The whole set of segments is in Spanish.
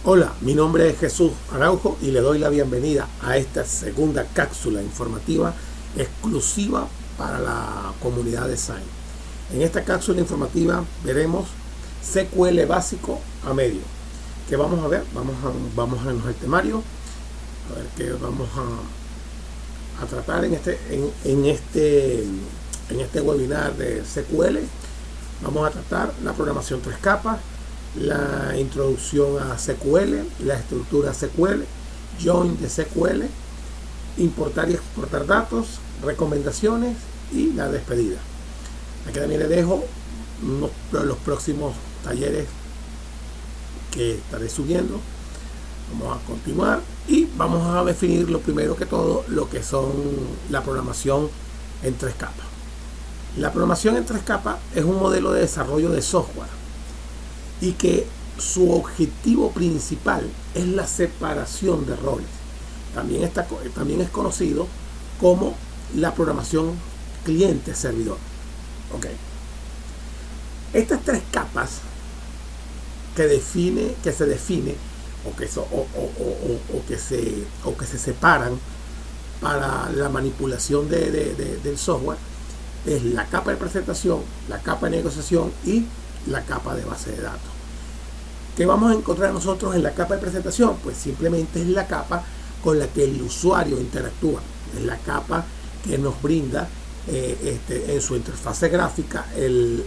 Hola, mi nombre es Jesús Araujo y le doy la bienvenida a esta segunda cápsula informativa exclusiva para la comunidad de Sain. En esta cápsula informativa veremos SQL básico a medio. ¿Qué vamos a ver? Vamos a irnos al temario, a ver qué vamos a tratar en este webinar de SQL. Vamos a tratar la programación 3 capas, la introducción a SQL, la estructura SQL, join de SQL, importar y exportar datos, recomendaciones y la despedida. Aquí también les dejo los próximos talleres que estaré subiendo. Vamos a continuar y vamos a definir lo primero que todo lo que son la programación en 3 capas. La programación en 3 capas es un modelo de desarrollo de software y que su objetivo principal es la separación de roles. También es conocido como la programación cliente-servidor. Estas 3 capas que se define o que se separan para la manipulación del software es la capa de presentación, la capa de negociación y la capa de base de datos. ¿Qué vamos a encontrar nosotros en la capa de presentación? Pues simplemente es la capa con la que el usuario interactúa. Es la capa que nos brinda en su interfase gráfica el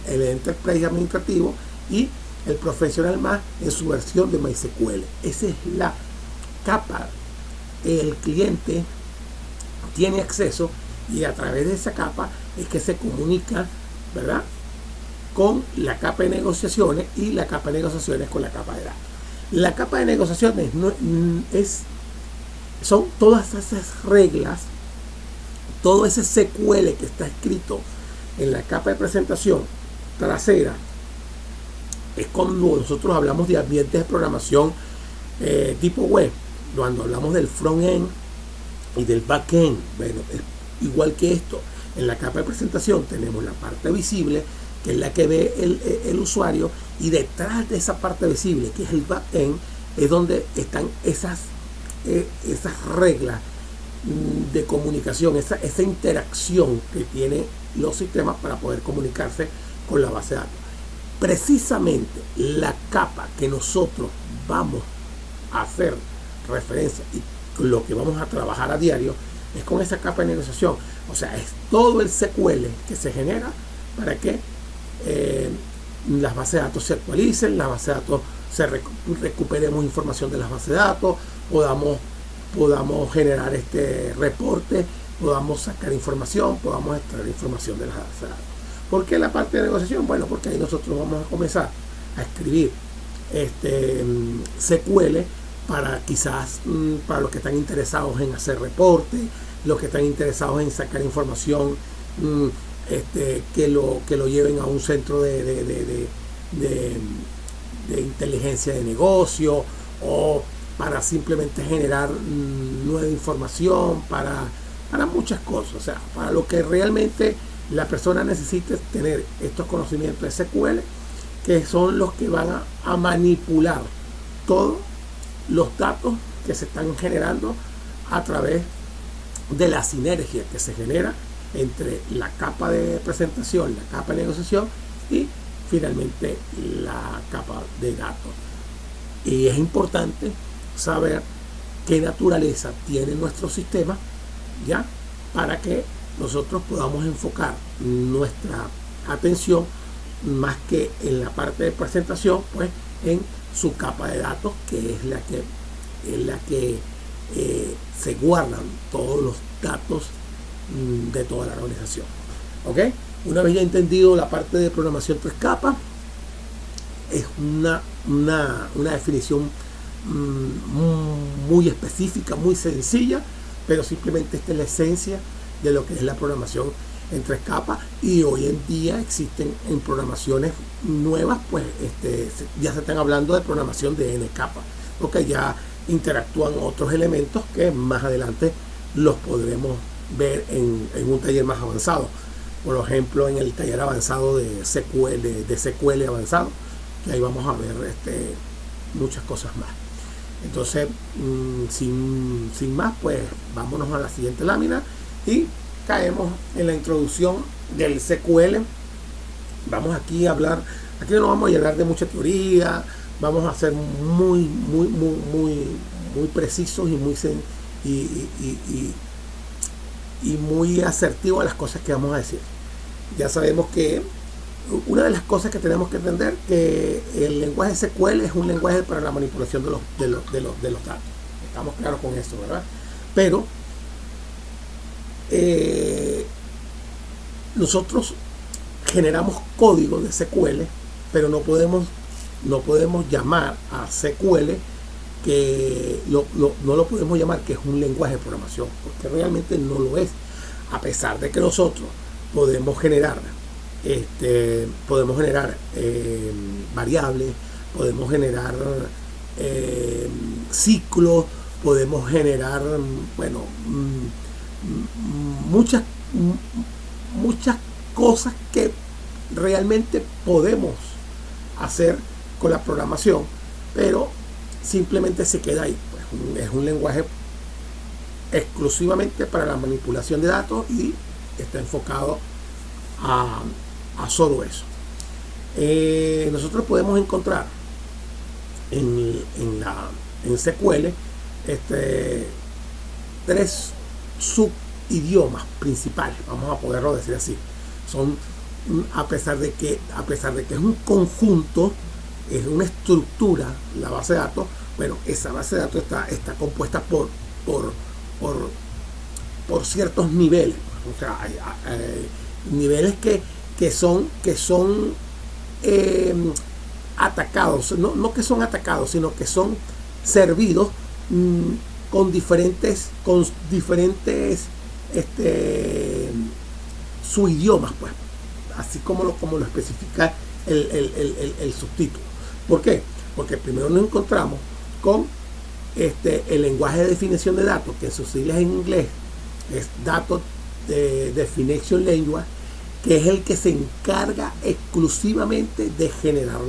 enterprise administrativo y el profesional más en su versión de MySQL. Esa es la capa. El cliente tiene acceso y a través de esa capa es que se comunica, ¿verdad?, con la capa de negociaciones y la capa de negociaciones con la capa de datos. La capa de negociaciones son todas esas reglas, todo ese SQL que está escrito en la capa de presentación trasera. Es cuando nosotros hablamos de ambientes de programación tipo web, cuando hablamos del front-end y del back-end. Bueno, igual que esto, en la capa de presentación tenemos la parte visible, que es la que ve el usuario, y detrás de esa parte visible, que es el back-end, es donde están esas reglas de comunicación, esa interacción que tienen los sistemas para poder comunicarse con la base de datos. Precisamente la capa que nosotros vamos a hacer referencia y lo que vamos a trabajar a diario es con esa capa de negociación. O sea, es todo el SQL que se genera para que las bases de datos se actualicen, las bases de datos recuperemos información de las bases de datos, podamos generar reporte, podamos sacar información, podamos extraer información de las bases de datos. ¿Por qué la parte de negociación? Bueno, porque ahí nosotros vamos a comenzar a escribir SQL para para los que están interesados en hacer reportes, los que están interesados en sacar información que lo lleven a un centro de inteligencia de negocio, o para simplemente generar nueva información, para muchas cosas. O sea, para lo que realmente la persona necesita tener estos conocimientos de SQL, que son los que van a manipular todos los datos que se están generando a través de la sinergia que se genera entre la capa de presentación, la capa de negociación y finalmente la capa de datos. Y es importante saber qué naturaleza tiene nuestro sistema, ya, para que nosotros podamos enfocar nuestra atención más que en la parte de presentación, pues en su capa de datos, que es la que se guardan todos los datos de toda la organización. Una vez ya entendido la parte de programación 3 capas, es una definición muy específica, muy sencilla, pero simplemente esta es la esencia de lo que es la programación en 3 capas. Y hoy en día existen en programaciones nuevas, pues ya se están hablando de programación de N capas, porque ya interactúan otros elementos que más adelante los podremos ver en un taller más avanzado. Por ejemplo, en el taller avanzado de SQL avanzado, que ahí vamos a ver muchas cosas más. Entonces, sin más, pues vámonos a la siguiente lámina y caemos en la introducción del SQL. Vamos aquí a hablar, aquí no vamos a llenar de mucha teoría, vamos a ser muy precisos y muy asertivos a las cosas que vamos a decir. Ya sabemos que una de las cosas que tenemos que entender que el lenguaje SQL es un lenguaje para la manipulación de los datos. Estamos claros con eso, ¿verdad? Pero nosotros generamos código de SQL, pero no podemos llamar a SQL que no lo podemos llamar que es un lenguaje de programación, porque realmente no lo es, a pesar de que nosotros podemos generar variables, podemos generar ciclos, podemos generar muchas cosas que realmente podemos hacer con la programación, pero simplemente se queda ahí. Pues es un lenguaje exclusivamente para la manipulación de datos y está enfocado a solo eso. Nosotros podemos encontrar en SQL tres subidiomas principales, vamos a poderlo decir así. Son, a pesar de que es un conjunto, es una estructura, la base de datos, bueno, esa base de datos está compuesta por ciertos niveles. O sea, hay niveles que son atacados, no que son atacados, sino que son servidos con diferentes subidiomas, pues, así como lo especifica el subtítulo. ¿Por qué? Porque primero nos encontramos con el lenguaje de definición de datos, que en sus siglas en inglés es Data Definition Language, que es el que se encarga exclusivamente de generar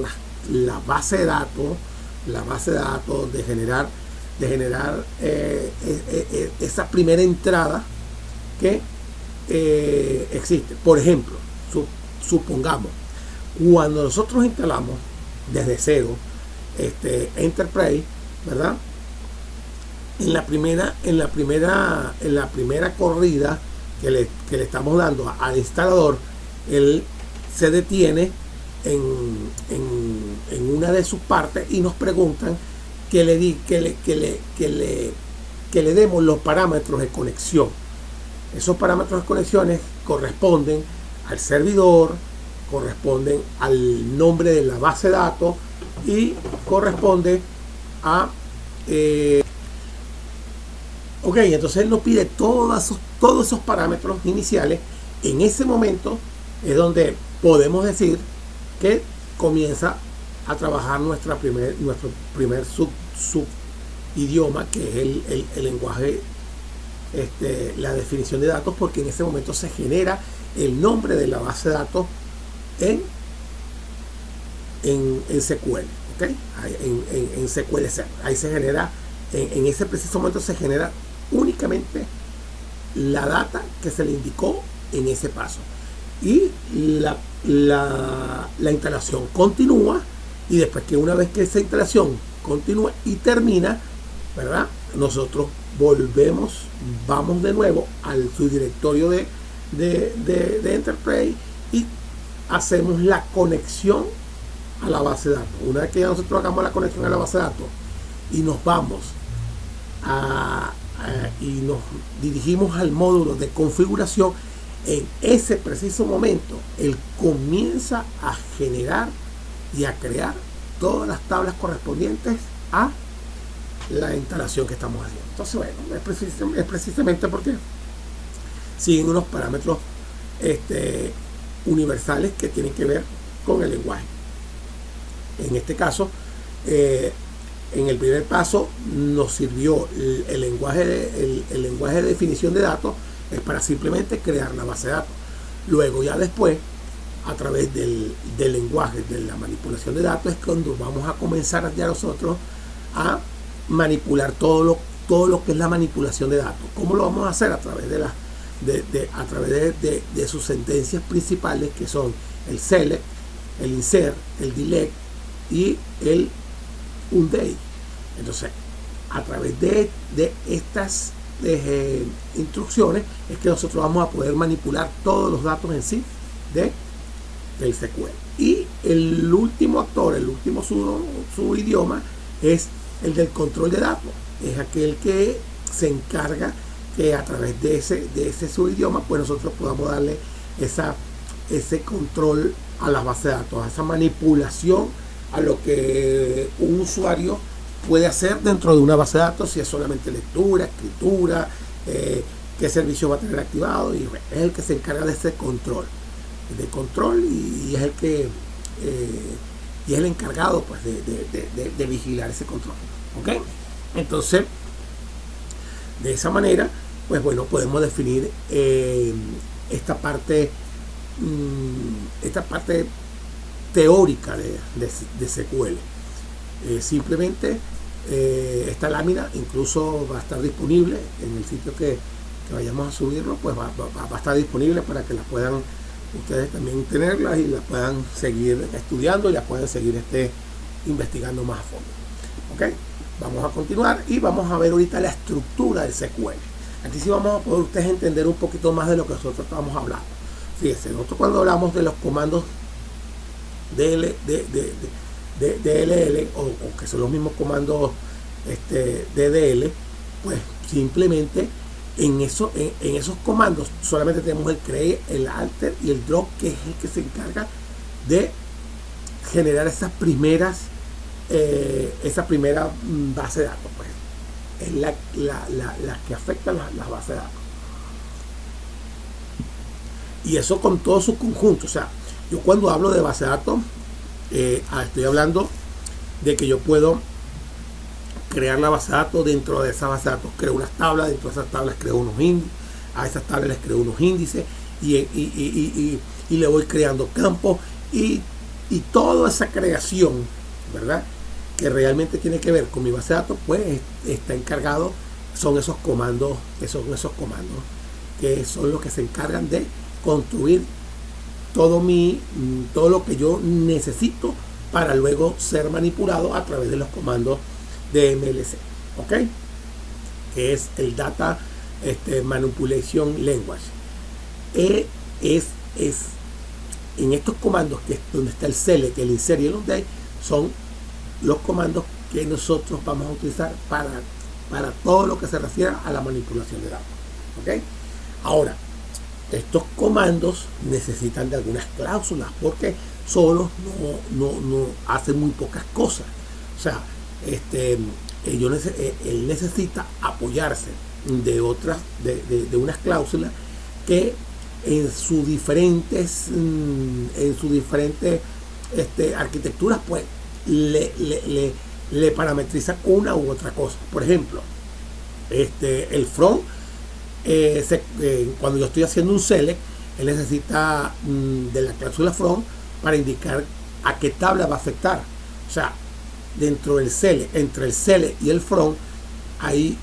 la base de datos, de generar esa primera entrada que existe. Por ejemplo, supongamos, cuando nosotros instalamos desde cero Enterprise, ¿verdad? En la primera corrida que le estamos dando al instalador, él se detiene en una de sus partes y nos preguntan que le demos los parámetros de conexión. Esos parámetros de conexiones corresponden al servidor, corresponden al nombre de la base de datos y corresponde a entonces él nos pide todos esos parámetros iniciales. En ese momento es donde podemos decir que comienza a trabajar nuestro primer subidioma, que es el lenguaje, la definición de datos, porque en ese momento se genera el nombre de la base de datos en SQL, ¿okay? En SQL Server. Ahí se genera, en ese preciso momento se genera únicamente la data que se le indicó en ese paso, y la instalación continúa, y después que una vez que esa instalación continúa y termina, ¿verdad? Nosotros vamos de nuevo al subdirectorio de Enterprise y hacemos la conexión a la base de datos. Una vez que ya nosotros hagamos la conexión a la base de datos y nos vamos y nos dirigimos al módulo de configuración, en ese preciso momento él comienza a generar y a crear todas las tablas correspondientes a la instalación que estamos haciendo. Entonces, bueno, es precisamente porque siguen unos parámetros universales que tienen que ver con el lenguaje. En este caso, en el primer paso nos sirvió el lenguaje de definición de datos, es para simplemente crear la base de datos. Luego ya después a través del lenguaje, de la manipulación de datos, es cuando vamos a comenzar ya nosotros a manipular todo lo que es la manipulación de datos. ¿Cómo lo vamos a hacer? A través de sus sentencias principales, que son el select, el insert, el delete y el undo. Entonces, a través de estas instrucciones es que nosotros vamos a poder manipular todos los datos en sí del SQL. Y el último actor, el último subidioma es el del control de datos. Es aquel que se encarga que a través de ese subidioma pues nosotros podamos darle ese control a la base de datos, a esa manipulación, a lo que un usuario puede hacer dentro de una base de datos, si es solamente lectura, escritura, qué servicio va a tener activado, y es el que se encarga de ese control y es el que y es el encargado pues de vigilar ese control. ¿Ok? Entonces, de esa manera, pues bueno, podemos definir esta parte teórica de SQL. Simplemente esta lámina incluso va a estar disponible en el sitio que vayamos a subirlo, pues va a estar disponible para que la puedan ustedes también tenerlas y la puedan seguir estudiando y la puedan seguir investigando más a fondo. ¿Ok? Vamos a continuar y vamos a ver ahorita la estructura del SQL. Aquí sí vamos a poder ustedes entender un poquito más de lo que nosotros estamos hablando. Fíjense, nosotros cuando hablamos de los comandos DLL o que son los mismos comandos DDL, pues simplemente en esos comandos solamente tenemos el create, el alter y el drop, que es el que se encarga de generar esa primera base de datos, pues es la que afecta las bases de datos, y eso con todo su conjunto. O sea, yo cuando hablo de base de datos estoy hablando de que yo puedo crear la base de datos. Dentro de esa base de datos creo unas tablas, dentro de esas tablas creo unos índices, a esas tablas les creo unos índices y le voy creando campos y toda esa creación, ¿verdad?, que realmente tiene que ver con mi base de datos, pues está encargado, son esos comandos que son los que se encargan de construir todo lo que yo necesito para luego ser manipulado a través de los comandos de MLC, ¿ok? Que es el Data Manipulation Language. Es en estos comandos, que es donde está el select, el insert y el undo, son los comandos que nosotros vamos a utilizar para todo lo que se refiere a la manipulación de datos, ¿ok? Ahora, estos comandos necesitan de algunas cláusulas porque solos no hacen muy pocas cosas. O sea, él necesita apoyarse de unas cláusulas que en sus diferentes arquitecturas pues le parametrizan una u otra cosa. Por ejemplo, el from, cuando yo estoy haciendo un select, él necesita de la cláusula from para indicar a qué tabla va a afectar. O sea, entre el select y el from hay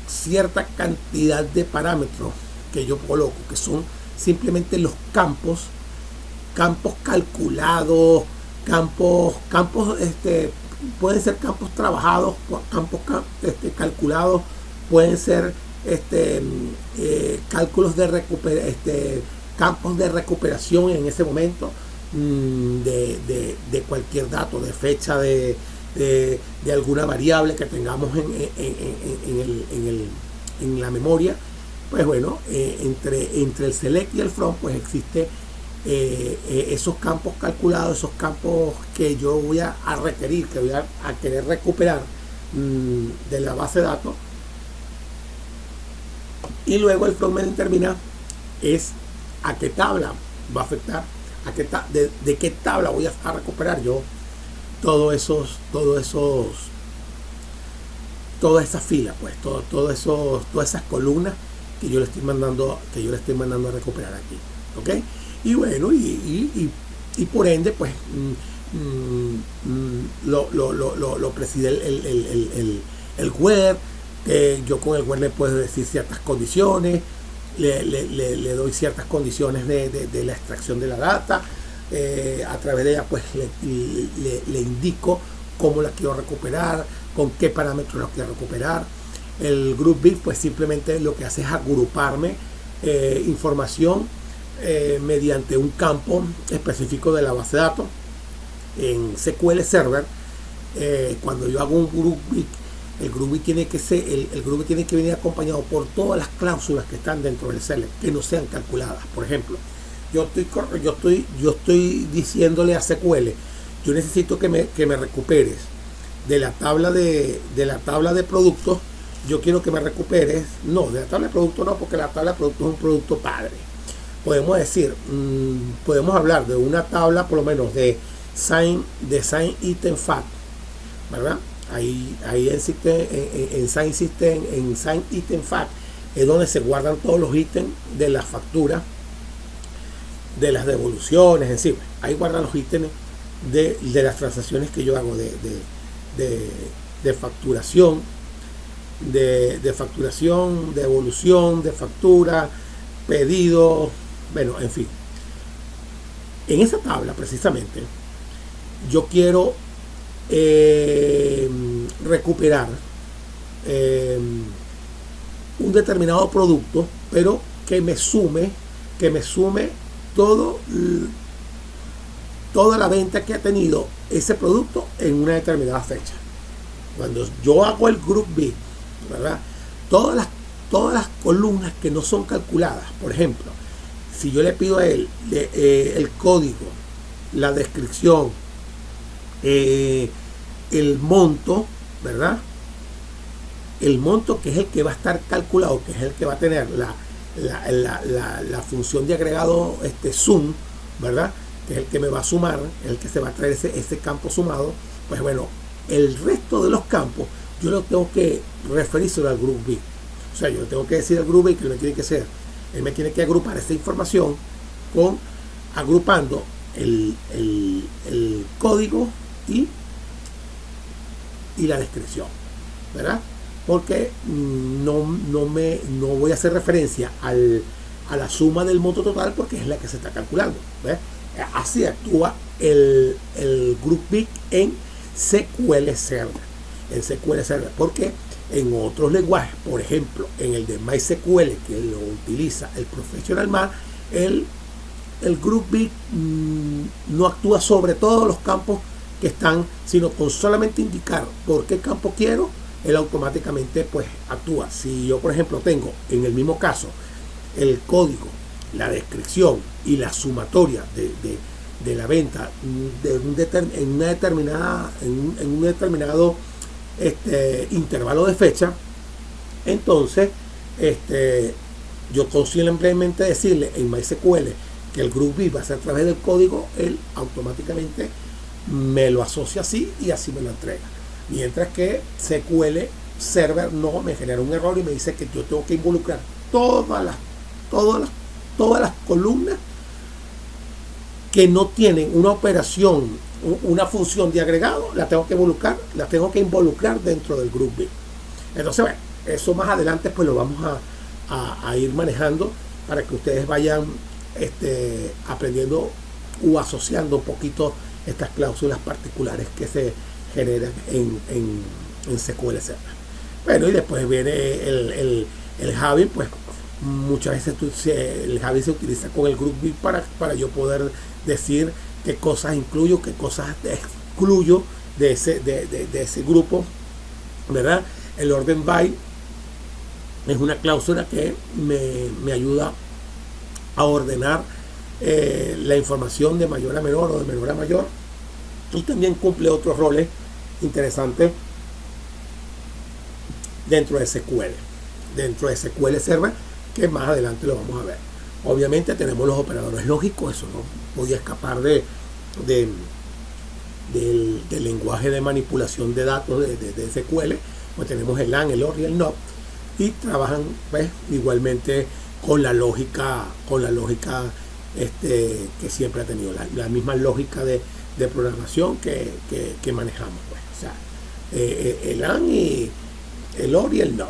cierta cantidad de parámetros que yo coloco, que son simplemente los campos calculados, campos pueden ser campos trabajados, campos calculados, pueden ser cálculos de campos de recuperación en ese momento de cualquier dato, de fecha, de alguna variable que tengamos en la memoria. Pues bueno, entre el select y el from pues existe esos campos calculados, esos campos que yo voy a requerir, que voy a querer recuperar de la base de datos. Y luego el from me determina es a qué tabla va a afectar, de qué tabla voy a recuperar yo todas esas filas, pues todas esas columnas que yo le estoy mandando a recuperar aquí, ¿ok? Y bueno, y por ende, pues lo preside el web. Yo con el web le puedo decir ciertas condiciones, le doy ciertas condiciones de la extracción de la data. A través de ella pues le indico cómo la quiero recuperar, con qué parámetros la quiero recuperar. El GroupBig pues simplemente lo que hace es agruparme información mediante un campo específico de la base de datos. En SQL Server, cuando yo hago un GroupBig, el GroupBig tiene que venir acompañado por todas las cláusulas que están dentro del select, que no sean calculadas. Por ejemplo, yo estoy diciéndole a SQL, yo necesito que me recuperes de la tabla de productos. Yo quiero que me recuperes, no, de la tabla de productos no, porque la tabla de productos es un producto padre. Podemos decir, podemos hablar de una tabla por lo menos de sign item fact, ¿verdad? Ahí en sign item fact es donde se guardan todos los ítems de las facturas, de las devoluciones, en sí. Ahí guardan los ítems de las transacciones que yo hago de facturación, de facturación, de devolución, de factura, pedido, bueno, en fin. En esa tabla precisamente yo quiero recuperar un determinado producto, pero que me sume toda la venta que ha tenido ese producto en una determinada fecha. Cuando yo hago el GroupBig, ¿verdad? Todas las columnas que no son calculadas, por ejemplo, si yo le pido a él el código, la descripción, el monto, ¿verdad? El monto que es el que va a estar calculado, que es el que va a tener la función de agregado sum, ¿verdad? Que es el que me va a sumar, el que se va a traer ese campo sumado. Pues bueno, el resto de los campos yo lo tengo que referirse al GroupBig. O sea, yo tengo que decir al GroupBig que él me tiene que agrupar esta información agrupando el código y la descripción, ¿verdad? Porque no voy a hacer referencia a la suma del monto total, porque es la que se está calculando, ¿ves? Así actúa el GroupBig en SQL Server, porque en otros lenguajes, por ejemplo en el de MySQL, que lo utiliza el Professional Math, el GroupBig no actúa sobre todos los campos que están, sino con solamente indicar por qué campo quiero, él automáticamente pues actúa. Si yo por ejemplo tengo en el mismo caso el código, la descripción y la sumatoria de la venta en un determinado intervalo de fecha, entonces yo conscientemente decirle en MySQL que el GroupBig va a ser a través del código, él automáticamente me lo asocia así y así me lo entrega. Mientras que SQL Server no me genera un error y me dice que yo tengo que involucrar todas las columnas que no tienen una operación, una función de agregado, las tengo que involucrar dentro del GroupBig. Entonces, bueno, eso más adelante pues lo vamos a ir manejando para que ustedes vayan aprendiendo o asociando un poquito estas cláusulas particulares que se generan en SQL Server. Bueno, y después viene el Javi, pues muchas veces el Javi se utiliza con el GroupBig para yo poder decir qué cosas incluyo, qué cosas excluyo de ese grupo, ¿verdad? El orden by es una cláusula que me ayuda a ordenar la información de mayor a menor o de menor a mayor, y también cumple otros roles interesantes dentro de SQL Server, que más adelante lo vamos a ver. Obviamente tenemos los operadores lógicos, eso no podía escapar del lenguaje de manipulación de datos de SQL. Pues tenemos el AND, el OR y el NOT, y trabajan pues igualmente con la lógica que siempre ha tenido la misma lógica de programación que manejamos, pues. O sea, el AND y el OR y el NOT.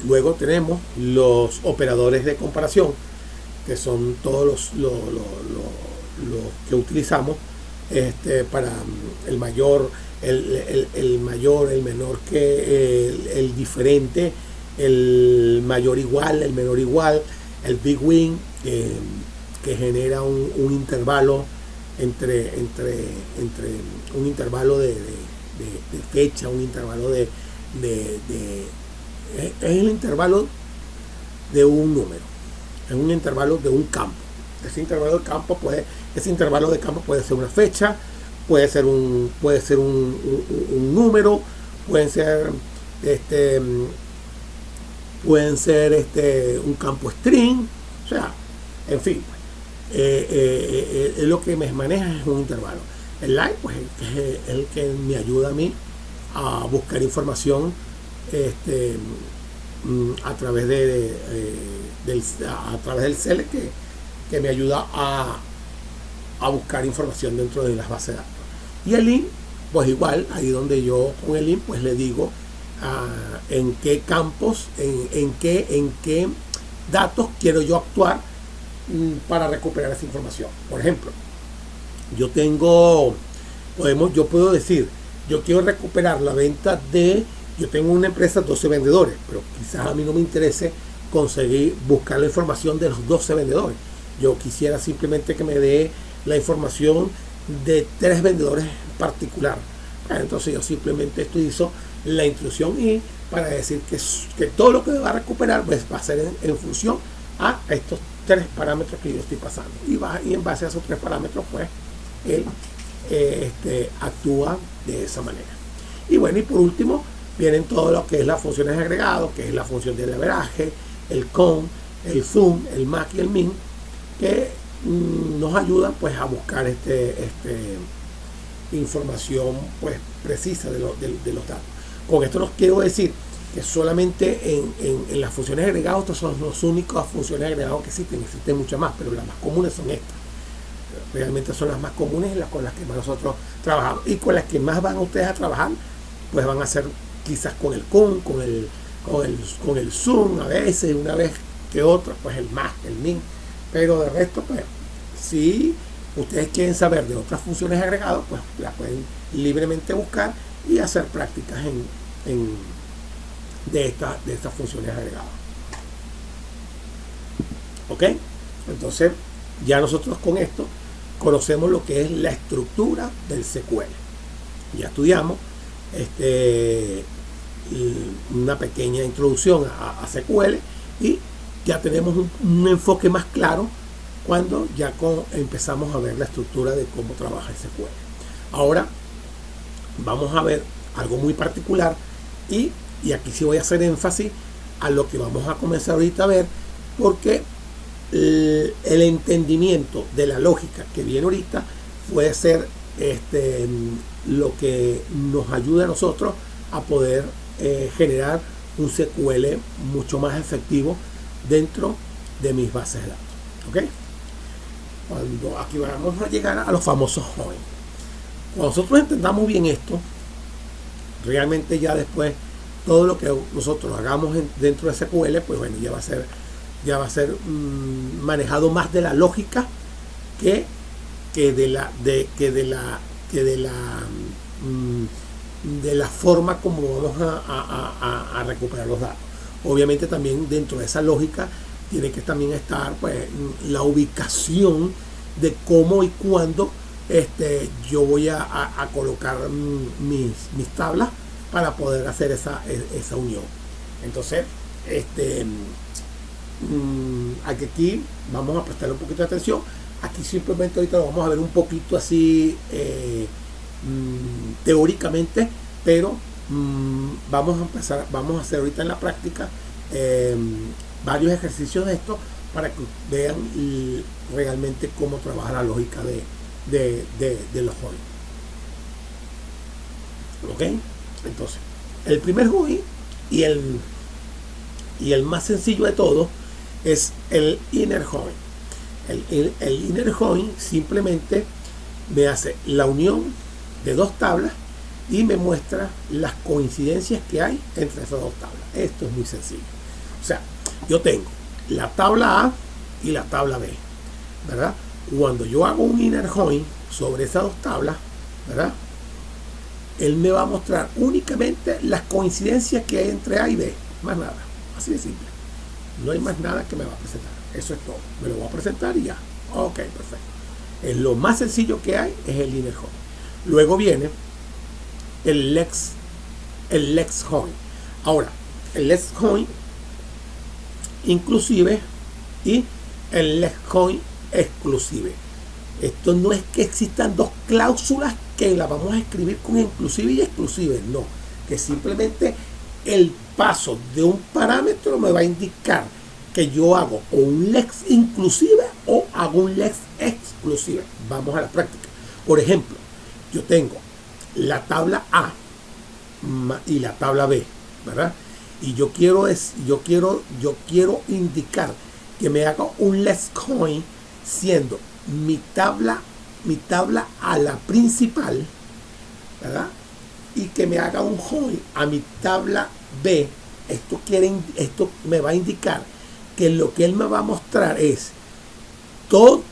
Luego tenemos los operadores de comparación, que son todos los que utilizamos para el mayor, el mayor, el menor que el diferente, el mayor igual, el menor igual, el big win, que genera un intervalo entre un intervalo de fecha, un intervalo es el intervalo de un número, es un intervalo de un campo. Ese intervalo de campo puede ser una fecha, puede ser un número, pueden ser un campo string, o sea, en fin, lo que me maneja es un intervalo. El line, pues, es el que me ayuda a mí a buscar información a través del select, que me ayuda a buscar información dentro de las bases de datos. Y el int, pues igual, ahí donde yo con el int pues le digo en qué campos, en qué datos quiero yo actuar para recuperar esa información. Por ejemplo, yo puedo decir, yo quiero recuperar la venta yo tengo una empresa, 12 vendedores, pero quizás a mí no me interese buscar la información de los 12 vendedores. Yo quisiera simplemente que me dé la información de 3 vendedores en particular. Entonces yo simplemente utilizo la instrucción y para decir que todo lo que va a recuperar pues va a ser en función a estos 3 parámetros que yo estoy pasando. Y en base a esos 3 parámetros pues él actúa de esa manera. Y bueno, y por último vienen todo lo que es las funciones de agregado, que es la función del average, el con, el zoom, el max y el min, que nos ayudan pues a buscar información pues precisa de los datos. Con esto no quiero decir que solamente en las funciones agregadas estas son las únicas funciones agregadas que existen muchas más, pero las más comunes son estas. Realmente son las más comunes y con las que más nosotros trabajamos, y con las que más van ustedes a trabajar pues van a ser quizás con el con el zoom, a veces una vez que otra pues el max, el min, pero de resto pues si ustedes quieren saber de otras funciones agregadas pues las pueden libremente buscar y hacer prácticas de estas funciones agregadas. ¿Ok? Entonces ya nosotros con esto conocemos lo que es la estructura del SQL. Ya estudiamos una pequeña introducción a SQL y ya tenemos un enfoque más claro cuando ya empezamos a ver la estructura de cómo trabaja el SQL. Ahora vamos a ver algo muy particular y aquí sí voy a hacer énfasis a lo que vamos a comenzar ahorita a ver, porque el entendimiento de la lógica que viene ahorita puede ser lo que nos ayuda a nosotros a poder generar un SQL mucho más efectivo dentro de mis bases de datos. ¿Ok? Cuando aquí vamos a llegar a los famosos joins. Cuando nosotros entendamos bien esto, realmente ya después todo lo que nosotros hagamos dentro de SQL, pues bueno, ya va a ser manejado más de la lógica que de la forma como vamos a recuperar los datos. Obviamente también dentro de esa lógica tiene que también estar pues la ubicación de cómo y cuándo yo voy a colocar mis tablas para poder hacer esa unión. Entonces aquí vamos a prestarle un poquito de atención. Aquí simplemente ahorita lo vamos a ver un poquito así teóricamente, pero vamos a hacer ahorita en la práctica varios ejercicios de esto para que vean realmente cómo trabaja la lógica de los joins. ¿Ok? Entonces, el primer join y el más sencillo de todos es el inner join. El inner join simplemente me hace la unión de dos tablas y me muestra las coincidencias que hay entre esas dos tablas. Esto es muy sencillo. O sea, yo tengo la tabla A y la tabla B, ¿verdad? Cuando yo hago un inner join sobre esas dos tablas, ¿verdad? Él me va a mostrar únicamente las coincidencias que hay entre A y B, más nada, así de simple. No hay más nada que me va a presentar. Eso es todo. Me lo voy a presentar y ya. Ok, perfecto. Es lo más sencillo que hay, es el inner join. Luego viene el lex join. Ahora, el lex join inclusive y el lex join exclusive. Esto no es que existan dos cláusulas que las vamos a escribir con inclusive y exclusive, no, que simplemente el paso de un parámetro me va a indicar que yo hago o un lex inclusive o hago un lex exclusive. Vamos a la práctica. Por ejemplo, yo tengo la tabla A y la tabla B, ¿verdad? Y yo quiero indicar que me haga un lex join siendo mi tabla a la principal, ¿verdad? Y que me haga un join a mi tabla B. Esto me va a indicar que lo que él me va a mostrar es todos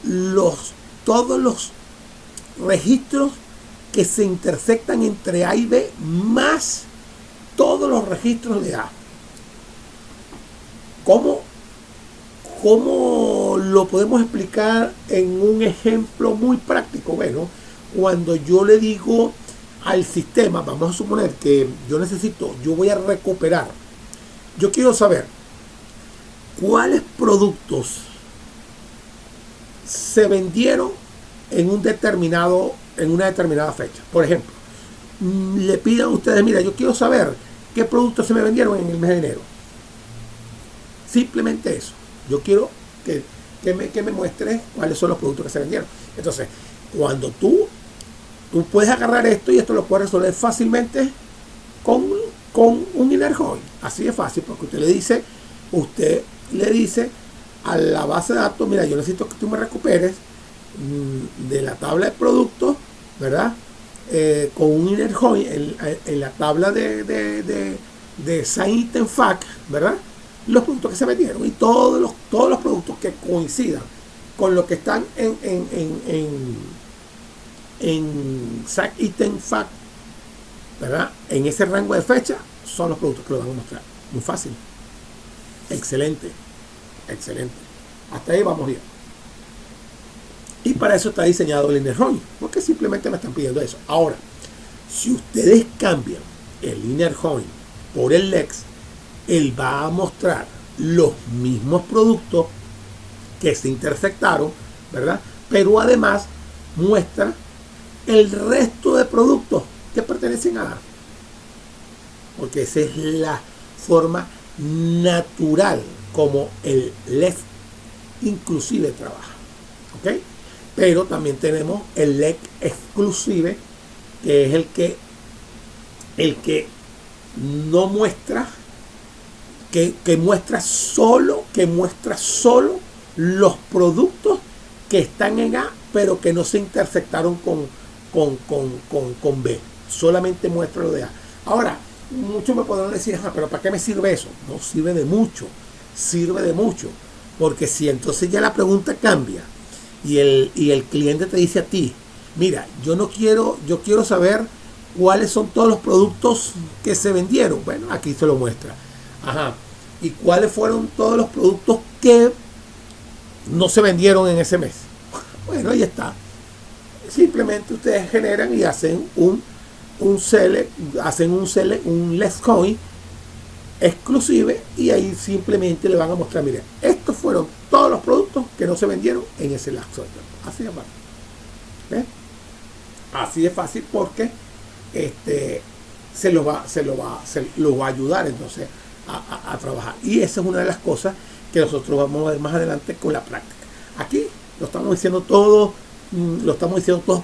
los registros que se intersectan entre A y B más todos los registros de A. ¿Cómo lo podemos explicar en un ejemplo muy práctico? Bueno, cuando yo le digo al sistema, vamos a suponer que yo voy a recuperar, yo quiero saber cuáles productos se vendieron en una determinada fecha. Por ejemplo, le pidan a ustedes, mira, yo quiero saber qué productos se me vendieron en el mes de enero. Simplemente eso. Yo quiero que me muestres cuáles son los productos que se vendieron. Entonces, cuando tú puedes agarrar esto y esto lo puedes resolver fácilmente con un inner join. Así de fácil, porque usted le dice a la base de datos, mira, yo necesito que tú me recuperes de la tabla de productos, ¿verdad? Con un inner join en la tabla de Item Fact, ¿verdad? Los productos que se vendieron y todos los productos que coincidan con lo que están en Item Fact, ¿verdad? En ese rango de fecha son los productos que lo van a mostrar. Muy fácil. Excelente. Hasta ahí vamos bien. Y para eso está diseñado el inner join, porque simplemente me están pidiendo eso. Ahora, si ustedes cambian el inner join por el lex, él va a mostrar los mismos productos que se intersectaron, ¿verdad? Pero además muestra el resto de productos que pertenecen a A. Porque esa es la forma natural como el lex inclusive trabaja. ¿Ok? Pero también tenemos el lex exclusive, que es el que no muestra, que muestra solo los productos que están en A, pero que no se intersectaron con B. Solamente muestra lo de A. Ahora, muchos me podrán decir, pero ¿para qué me sirve eso? No, sirve de mucho, porque si entonces ya la pregunta cambia y el cliente te dice a ti, mira, yo quiero saber cuáles son todos los productos que se vendieron. Bueno, aquí se lo muestra. ¿Y cuáles fueron todos los productos que no se vendieron en ese mes? Bueno, ahí está. Simplemente ustedes generan y hacen un lex join exclusive y ahí simplemente le van a mostrar, miren, estos fueron todos los productos que no se vendieron en ese lapso de tiempo. Así de fácil. ¿Ves? Así de fácil, porque se lo va a ayudar entonces a trabajar. Y esa es una de las cosas que nosotros vamos a ver más adelante con la práctica. Aquí lo estamos diciendo todos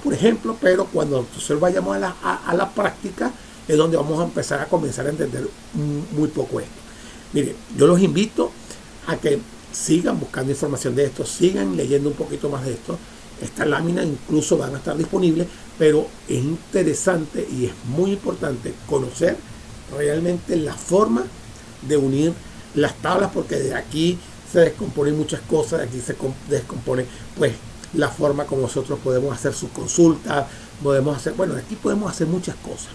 por ejemplo, pero cuando nosotros vayamos a la práctica es donde vamos a comenzar a entender muy poco esto. Miren, yo los invito a que sigan buscando información de esto, sigan leyendo un poquito más de esto. Esta lámina incluso van a estar disponibles, pero es interesante y es muy importante conocer realmente la forma de unir las tablas, porque de aquí se descomponen muchas cosas, de aquí se descompone pues la forma como nosotros podemos hacer sus consultas, podemos hacer, bueno, aquí podemos hacer muchas cosas,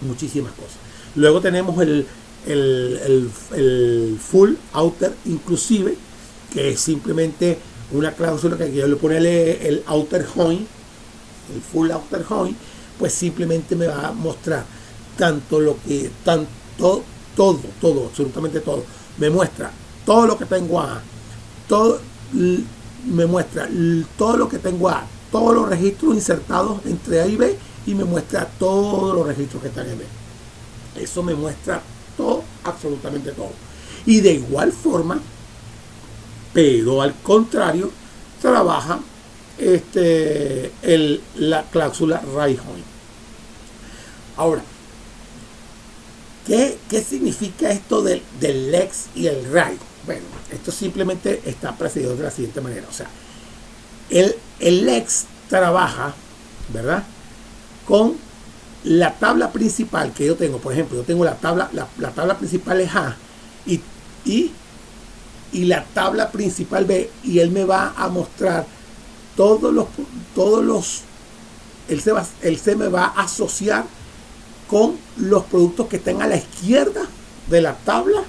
muchísimas cosas. Luego tenemos el full outer inclusive, que es simplemente una cláusula que yo le pone el outer join, el full outer join, pues simplemente me va a mostrar tanto lo que, todo, absolutamente todo. Me muestra todo lo que tengo A, todo, me muestra todo lo que tengo A, todos los registros insertados entre A y B, y me muestra todos los registros que están en B. Eso me muestra todo, absolutamente todo. Y de igual forma, pero al contrario, trabaja la cláusula right join. Ahora, ¿qué significa esto del lex y el right? Bueno, esto simplemente está precedido de la siguiente manera. O sea, el lex trabaja, ¿verdad?, con la tabla principal que yo tengo. Por ejemplo, yo tengo la tabla principal es A y la tabla principal B, y él me va a mostrar él se me va a asociar con los productos que estén a la izquierda de la tabla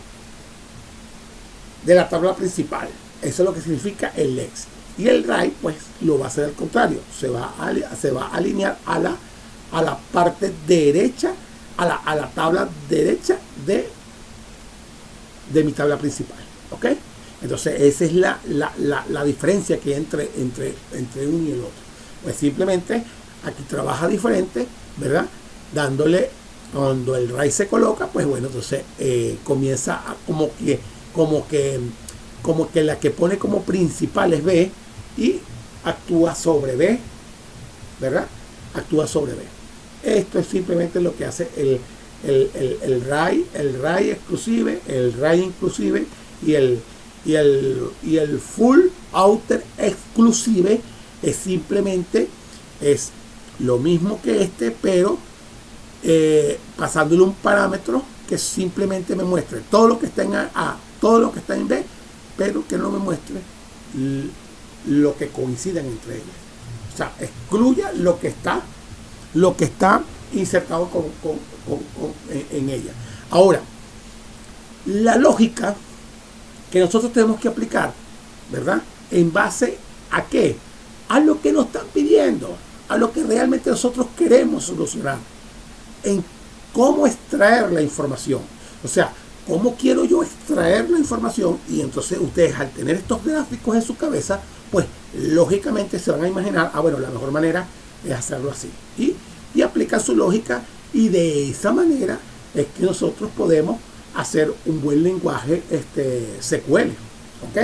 principal. Eso es lo que significa el lex. Y el right, pues, lo va a hacer al contrario. Se va a alinear a la parte derecha, a la tabla derecha de mi tabla principal. ¿Ok? Entonces, esa es la diferencia que hay entre uno y el otro. Pues simplemente aquí trabaja diferente, ¿verdad? Dándole, cuando el right se coloca, pues bueno, entonces comienza a como que la que pone como principal es B y actúa sobre B, ¿verdad? Actúa sobre B. Esto es simplemente lo que hace el right exclusive, el right inclusive y el full outer exclusive. Es simplemente lo mismo que pero pasándole un parámetro que simplemente me muestre todo lo que está en A, todo lo que está en B, pero que no me muestre lo que coinciden entre ellas. O sea, excluya lo que está insertado en ella. Ahora, la lógica que nosotros tenemos que aplicar, ¿verdad?, ¿en base a qué? A lo que nos están pidiendo, a lo que realmente nosotros queremos solucionar, en cómo extraer la información. O sea, cómo quiero yo extraer la información. Y entonces ustedes, al tener estos gráficos en su cabeza, pues lógicamente se van a imaginar, bueno, la mejor manera es hacerlo así, y aplicar su lógica, y de esa manera es que nosotros podemos hacer un buen lenguaje SQL. ¿Ok?